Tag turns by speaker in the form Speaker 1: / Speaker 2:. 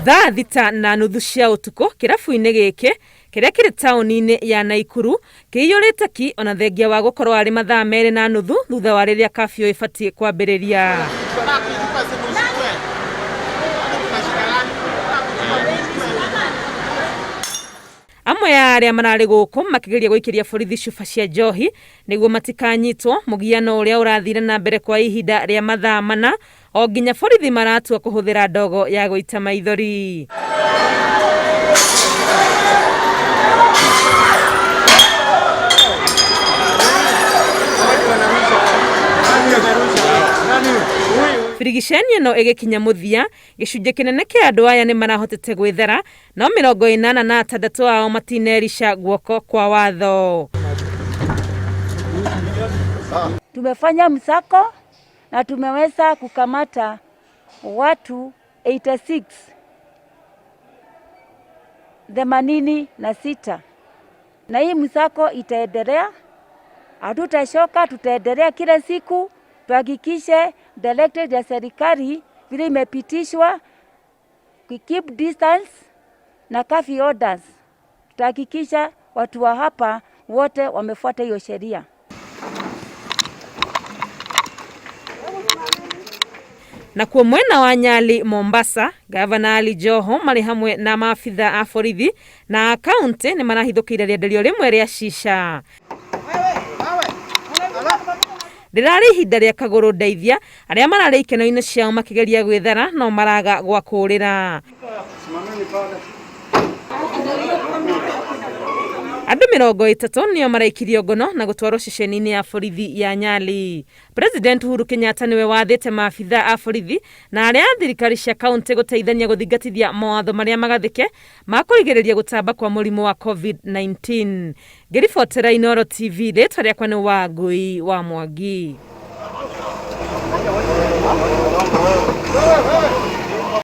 Speaker 1: Thaa thita na nuthu cia utuku kirabu-ini giki kiria kiri tauni-ini ya Naikuru kiyurite ki ona thengia wa gukorwo ari mathaa 2.5 thutha wa riria kafyu ibatie kwambiriria. Amwe ya aria marari guku makigeria guikiria borithi cuba cia njohi niguo matikanyitwo mugiano uria urathire na mbere kwa ihinda ria mathaa mana o nginya borithi maratua kuhuthira ndogo ya guita maithori. Firigiceni ino igikinya muthia gicunje kinene kia andu aya ni marahotete gwithera no 86 ao matinerisha guoko kwa watho.
Speaker 2: Tumefanya msako na tumeweza kukamata watu 86 na hii msako itaendelea, hatutashoka, tutaendelea kila siku tuhakikishe directive ya serikali vile imepitishwa keep distance na curfew orders. Tutahakikisha watu wa hapa wote wamefuata hiyo sheria.
Speaker 1: Na kwa mwena wa Nyali Mombasa, Gavana Ali Joho mari hamwe na maafitha a borithi na kaunti ni marahithukire rienderio rimwe ria shisha. Rirari ihinda ria kaguru ndeithia aria marari ikeno-ini ciao makigeria gwithera no maraga gwa kurira. Andu 30 nio maraikirio ngono na gutwarwo ceceni-ini ya borithi ya Nyali. President Uhuru Kenyatta niwe wathite maafitha a borithi na aria thirikari cia kaunti guteithania guthingatithia mawatho maria magathike makurigiria gutamba kwa murimu wa COVID-19. Ngiribotera Inooro TV ritwa riakwa ni Wangui wa Mwangi.